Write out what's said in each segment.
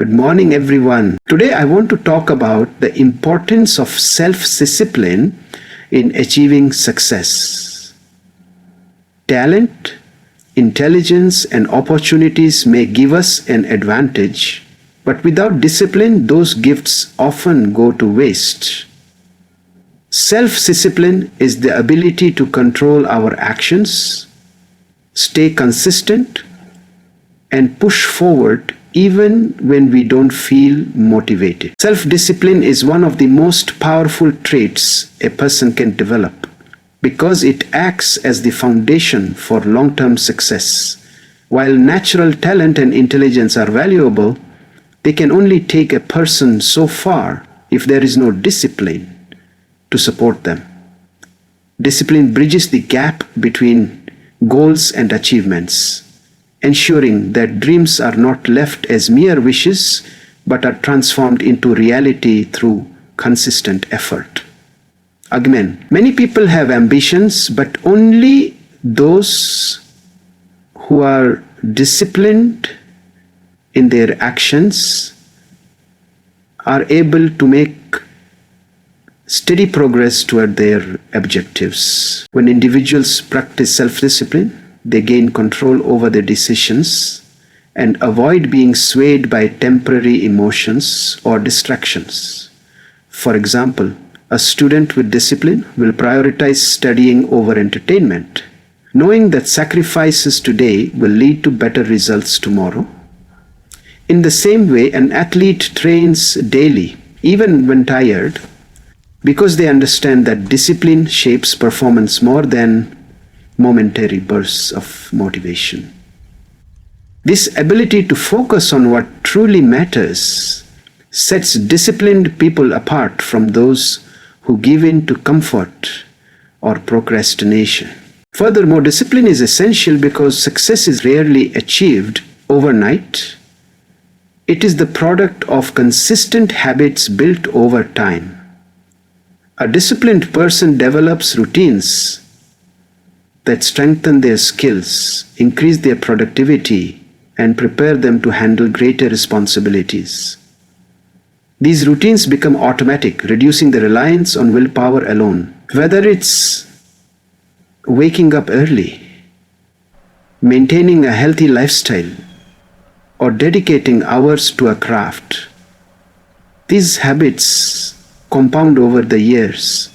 Good morning, everyone. Today, I want to talk about the importance of self-discipline in achieving success. Talent, intelligence, and opportunities may give us an advantage, but without discipline, those gifts often go to waste. Self-discipline is the ability to control our actions, stay consistent, and push forward even when we don't feel motivated. Self-discipline is one of the most powerful traits a person can develop because it acts as the foundation for long-term success. While natural talent and intelligence are valuable, they can only take a person so far if there is no discipline to support them. Discipline bridges the gap between goals and achievements, ensuring that dreams are not left as mere wishes but are transformed into reality through consistent effort. Again, many people have ambitions, but only those who are disciplined in their actions are able to make steady progress toward their objectives. When individuals practice self-discipline, they gain control over their decisions and avoid being swayed by temporary emotions or distractions. For example, a student with discipline will prioritize studying over entertainment, knowing that sacrifices today will lead to better results tomorrow. In the same way, an athlete trains daily, even when tired, because they understand that discipline shapes performance more than momentary bursts of motivation. This ability to focus on what truly matters sets disciplined people apart from those who give in to comfort or procrastination. Furthermore, discipline is essential because success is rarely achieved overnight. It is the product of consistent habits built over time. A disciplined person develops routines that strengthen their skills, increase their productivity, and prepare them to handle greater responsibilities. These routines become automatic, reducing the reliance on willpower alone. Whether it's waking up early, maintaining a healthy lifestyle, or dedicating hours to a craft, these habits compound over the years,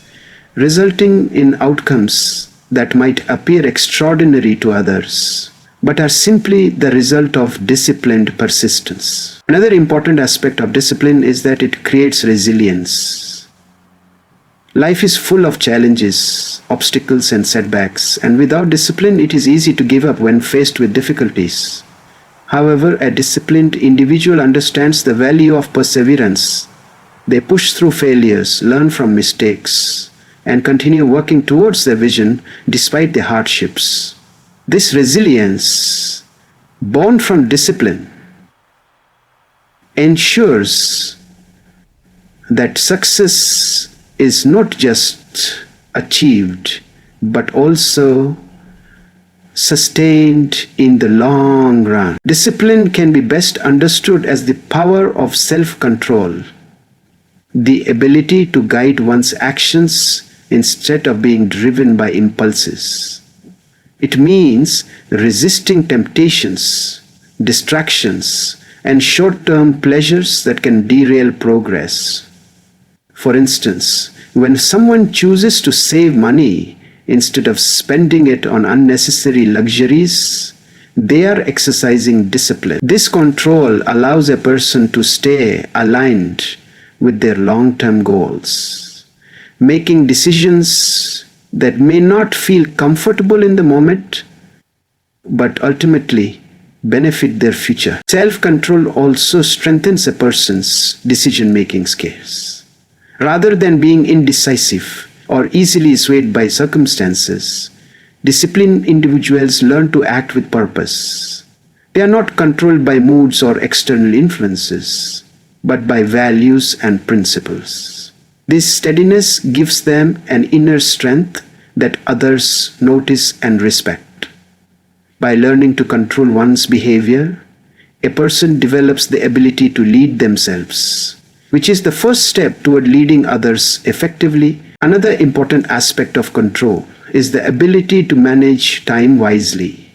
resulting in outcomes that might appear extraordinary to others, but are simply the result of disciplined persistence. Another important aspect of discipline is that it creates resilience. Life is full of challenges, obstacles, and setbacks, and without discipline, it is easy to give up when faced with difficulties. However, a disciplined individual understands the value of perseverance. They push through failures, learn from mistakes, and continue working towards their vision despite the hardships. This resilience, born from discipline, ensures that success is not just achieved, but also sustained in the long run. Discipline can be best understood as the power of self-control, the ability to guide one's actions instead of being driven by impulses. It means resisting temptations, distractions, and short-term pleasures that can derail progress. For instance, when someone chooses to save money instead of spending it on unnecessary luxuries, they are exercising discipline. This control allows a person to stay aligned with their long-term goals, making decisions that may not feel comfortable in the moment, but ultimately benefit their future. Self-control also strengthens a person's decision-making skills. Rather than being indecisive or easily swayed by circumstances, disciplined individuals learn to act with purpose. They are not controlled by moods or external influences, but by values and principles. This steadiness gives them an inner strength that others notice and respect. By learning to control one's behavior, a person develops the ability to lead themselves, which is the first step toward leading others effectively. Another important aspect of control is the ability to manage time wisely.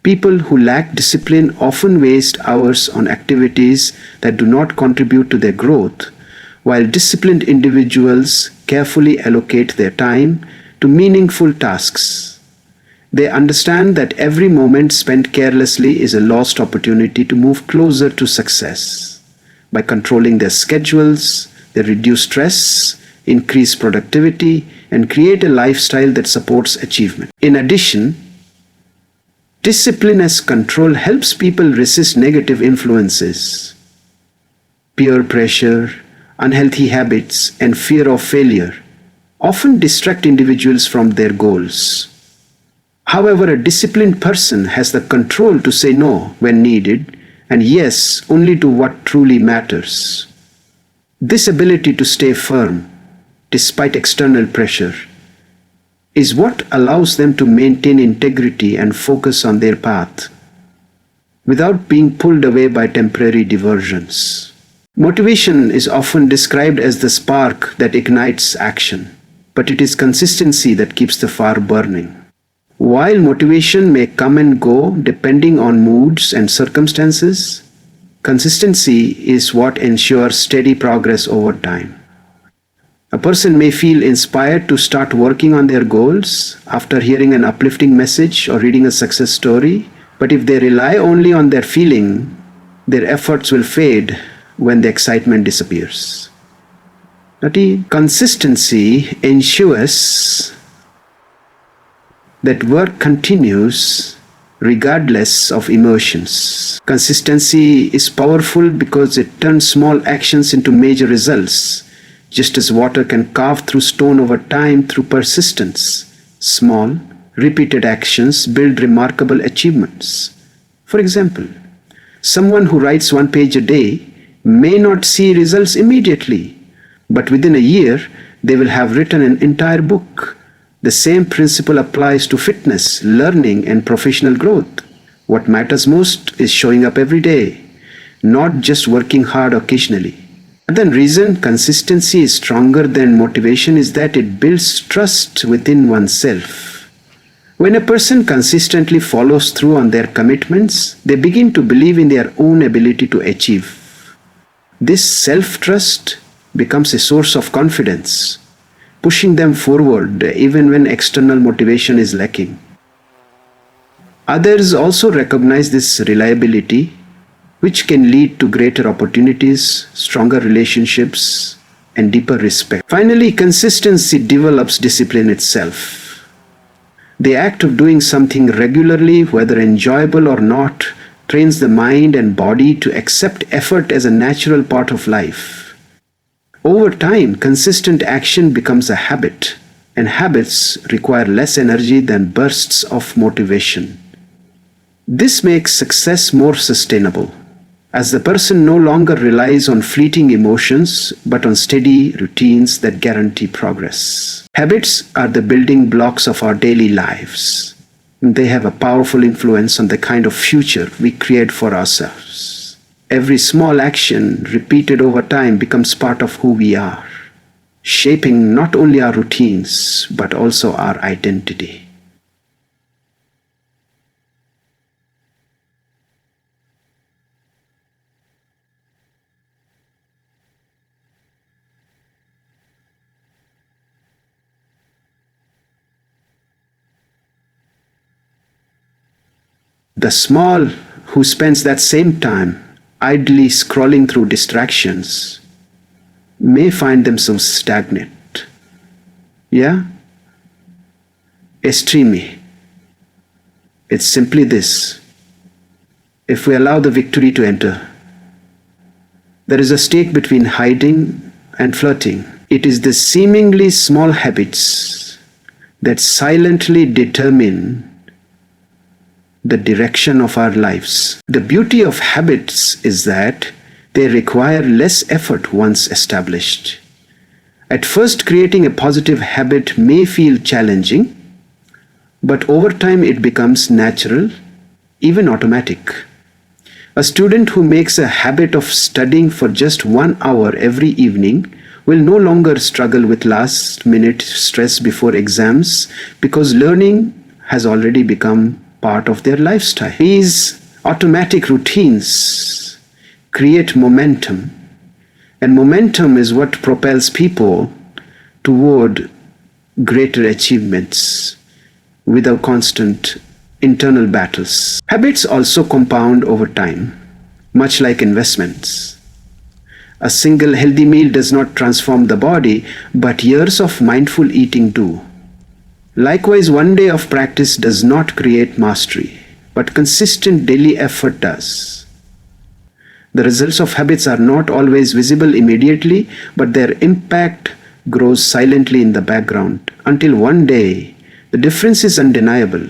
People who lack discipline often waste hours on activities that do not contribute to their growth, while disciplined individuals carefully allocate their time to meaningful tasks. They understand that every moment spent carelessly is a lost opportunity to move closer to success. By controlling their schedules, they reduce stress, increase productivity, and create a lifestyle that supports achievement. In addition, discipline as control helps people resist negative influences. Peer pressure, unhealthy habits, and fear of failure often distract individuals from their goals. However, a disciplined person has the control to say no when needed and yes only to what truly matters. This ability to stay firm despite external pressure is what allows them to maintain integrity and focus on their path without being pulled away by temporary diversions. Motivation is often described as the spark that ignites action, but it is consistency that keeps the fire burning. While motivation may come and go depending on moods and circumstances, consistency is what ensures steady progress over time. A person may feel inspired to start working on their goals after hearing an uplifting message or reading a success story, but if they rely only on their feeling, their efforts will fade when the excitement disappears. Consistency ensures that work continues regardless of emotions. Consistency is powerful because it turns small actions into major results. Just as water can carve through stone over time through persistence, small, repeated actions build remarkable achievements. For example, someone who writes 1 page a day may not see results immediately, but within a year they will have written an entire book. The same principle applies to fitness, learning, and professional growth. What matters most is showing up every day, not just working hard occasionally. Another reason consistency is stronger than motivation is that it builds trust within oneself. When a person consistently follows through on their commitments, they begin to believe in their own ability to achieve. This self-trust becomes a source of confidence, pushing them forward even when external motivation is lacking. Others also recognize this reliability, which can lead to greater opportunities, stronger relationships, and deeper respect. Finally, consistency develops discipline itself. The act of doing something regularly, whether enjoyable or not, trains the mind and body to accept effort as a natural part of life. Over time, consistent action becomes a habit, and habits require less energy than bursts of motivation. This makes success more sustainable, as the person no longer relies on fleeting emotions but on steady routines that guarantee progress. Habits are the building blocks of our daily lives. They have a powerful influence on the kind of future we create for ourselves. Every small action repeated over time becomes part of who we are, shaping not only our routines but also our identity. The small who spends that same time idly scrolling through distractions may find themselves stagnant. Estreme. It's simply this. If we allow the victory to enter, there is a stake between hiding and flirting. It is the seemingly small habits that silently determine the direction of our lives. The beauty of habits is that they require less effort once established. At first, creating a positive habit may feel challenging, but over time it becomes natural, even automatic. A student who makes a habit of studying for just 1 hour every evening will no longer struggle with last-minute stress before exams because learning has already become part of their lifestyle. These automatic routines create momentum, and momentum is what propels people toward greater achievements without constant internal battles. Habits also compound over time, much like investments. A single healthy meal does not transform the body, but years of mindful eating do. Likewise, one day of practice does not create mastery, but consistent daily effort does. The results of habits are not always visible immediately, but their impact grows silently in the background until one day the difference is undeniable.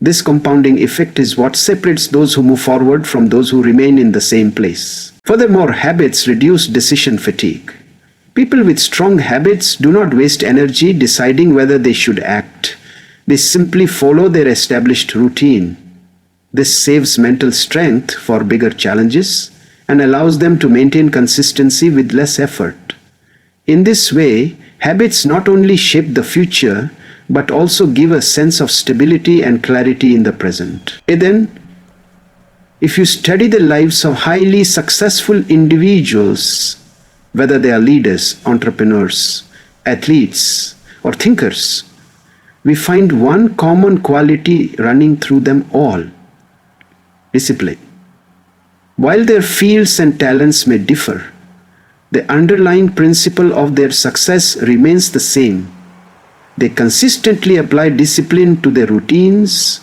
This compounding effect is what separates those who move forward from those who remain in the same place. Furthermore, habits reduce decision fatigue. People with strong habits do not waste energy deciding whether they should act. They simply follow their established routine. This saves mental strength for bigger challenges and allows them to maintain consistency with less effort. In this way, habits not only shape the future, but also give a sense of stability and clarity in the present. Then, if you study the lives of highly successful individuals, whether they are leaders, entrepreneurs, athletes, or thinkers, we find one common quality running through them all: discipline. While their fields and talents may differ, the underlying principle of their success remains the same. They consistently apply discipline to their routines,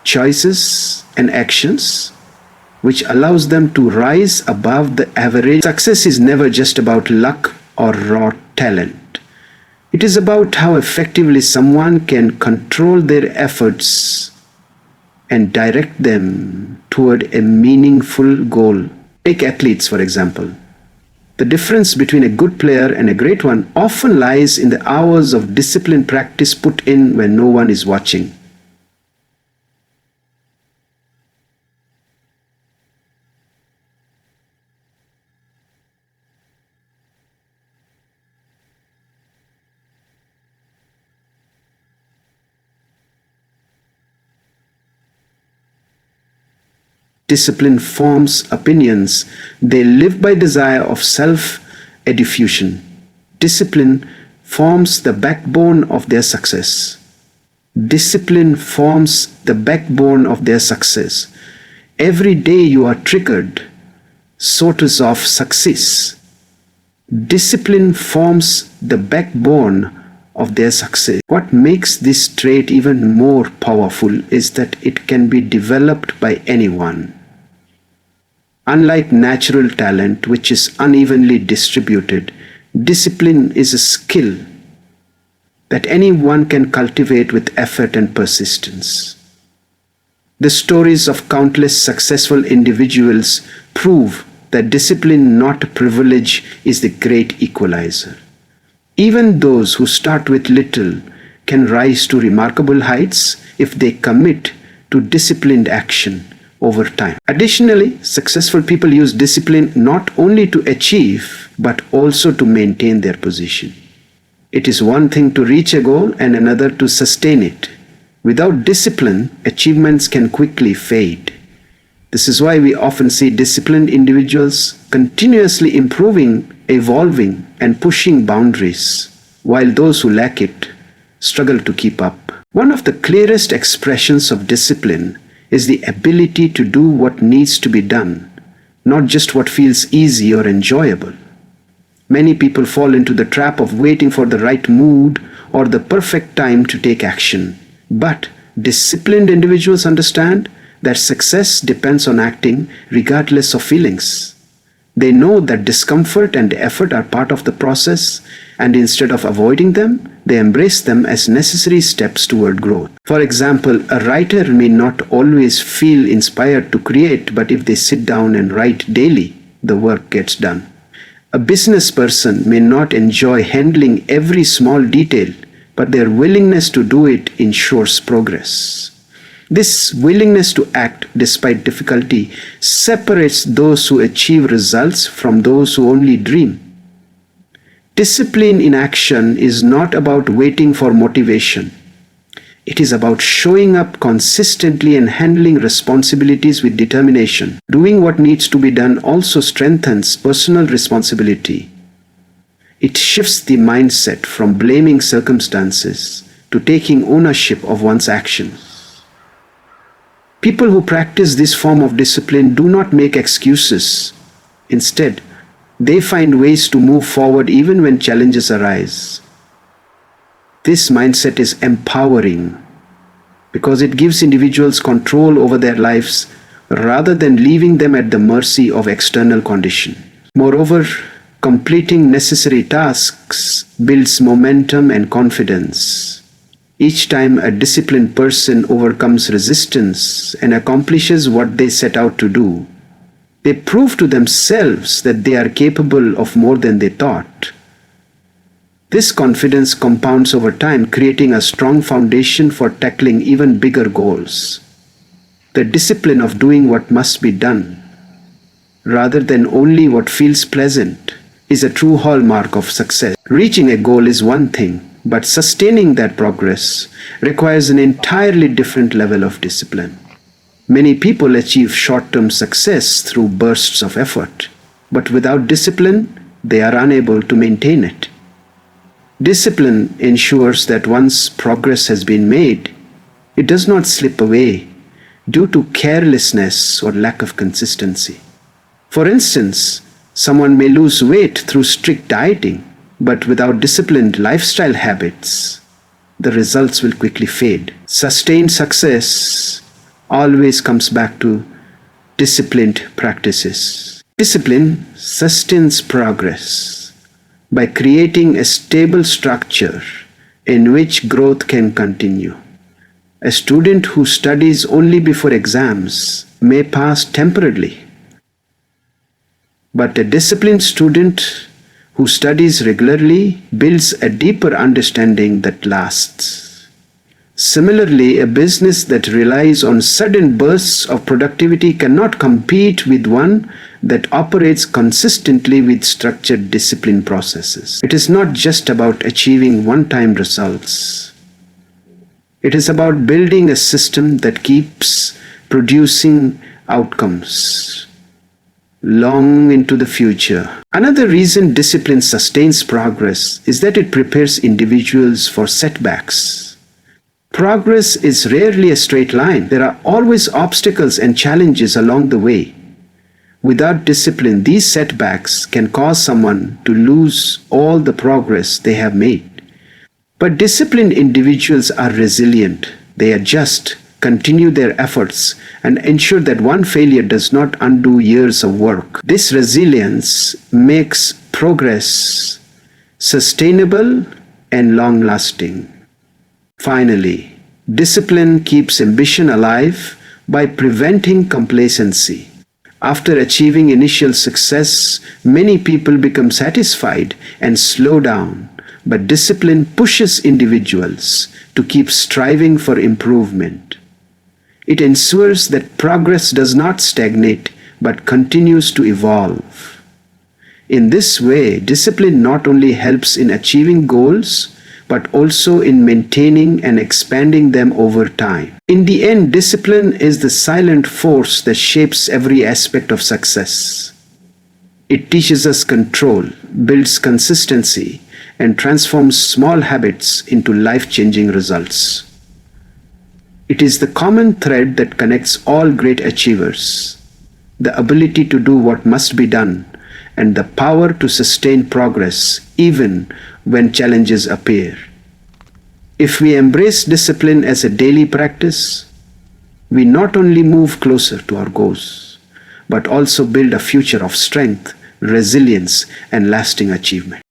choices, and actions, which allows them to rise above the average. Success is never just about luck or raw talent. It is about how effectively someone can control their efforts and direct them toward a meaningful goal. Take athletes, for example. The difference between a good player and a great one often lies in the hours of disciplined practice put in when no one is watching. Discipline forms opinions. They live by desire of self-edification. Discipline forms the backbone of their success. Discipline forms the backbone of their success. Every day you are triggered, sources of success. Discipline forms the backbone of their success. What makes this trait even more powerful is that it can be developed by anyone. Unlike natural talent, which is unevenly distributed, discipline is a skill that anyone can cultivate with effort and persistence. The stories of countless successful individuals prove that discipline, not privilege, is the great equalizer. Even those who start with little can rise to remarkable heights if they commit to disciplined action over time. Additionally, successful people use discipline not only to achieve, but also to maintain their position. It is one thing to reach a goal and another to sustain it. Without discipline, achievements can quickly fade. This is why we often see disciplined individuals continuously improving, evolving, and pushing boundaries, while those who lack it struggle to keep up. One of the clearest expressions of discipline is the ability to do what needs to be done, not just what feels easy or enjoyable. Many people fall into the trap of waiting for the right mood or the perfect time to take action. But disciplined individuals understand that success depends on acting regardless of feelings. They know that discomfort and effort are part of the process, and instead of avoiding them, they embrace them as necessary steps toward growth. For example, a writer may not always feel inspired to create, but if they sit down and write daily, the work gets done. A business person may not enjoy handling every small detail, but their willingness to do it ensures progress. This willingness to act despite difficulty separates those who achieve results from those who only dream. Discipline in action is not about waiting for motivation. It is about showing up consistently and handling responsibilities with determination. Doing what needs to be done also strengthens personal responsibility. It shifts the mindset from blaming circumstances to taking ownership of one's actions. People who practice this form of discipline do not make excuses. Instead, they find ways to move forward even when challenges arise. This mindset is empowering because it gives individuals control over their lives rather than leaving them at the mercy of external conditions. Moreover, completing necessary tasks builds momentum and confidence. Each time a disciplined person overcomes resistance and accomplishes what they set out to do, they prove to themselves that they are capable of more than they thought. This confidence compounds over time, creating a strong foundation for tackling even bigger goals. The discipline of doing what must be done, rather than only what feels pleasant, is a true hallmark of success. Reaching a goal is one thing, but sustaining that progress requires an entirely different level of discipline. Many people achieve short-term success through bursts of effort, but without discipline, they are unable to maintain it. Discipline ensures that once progress has been made, it does not slip away due to carelessness or lack of consistency. For instance, someone may lose weight through strict dieting, but without disciplined lifestyle habits, the results will quickly fade. Sustained success always comes back to disciplined practices. Discipline sustains progress by creating a stable structure in which growth can continue. A student who studies only before exams may pass temporarily, but a disciplined student who studies regularly builds a deeper understanding that lasts. Similarly, a business that relies on sudden bursts of productivity cannot compete with one that operates consistently with structured discipline processes. It is not just about achieving one-time results. It is about building a system that keeps producing outcomes long into the future. Another reason discipline sustains progress is that it prepares individuals for setbacks. Progress is rarely a straight line. There are always obstacles and challenges along the way. Without discipline, these setbacks can cause someone to lose all the progress they have made. But disciplined individuals are resilient. They adjust, continue their efforts, and ensure that one failure does not undo years of work. This resilience makes progress sustainable and long-lasting. Finally, discipline keeps ambition alive by preventing complacency. After achieving initial success, many people become satisfied and slow down, but discipline pushes individuals to keep striving for improvement. It ensures that progress does not stagnate but continues to evolve. In this way, discipline not only helps in achieving goals, but also in maintaining and expanding them over time. In the end, discipline is the silent force that shapes every aspect of success. It teaches us control, builds consistency, and transforms small habits into life-changing results. It is the common thread that connects all great achievers: the ability to do what must be done and the power to sustain progress even when challenges appear. If we embrace discipline as a daily practice, we not only move closer to our goals, but also build a future of strength, resilience, and lasting achievement.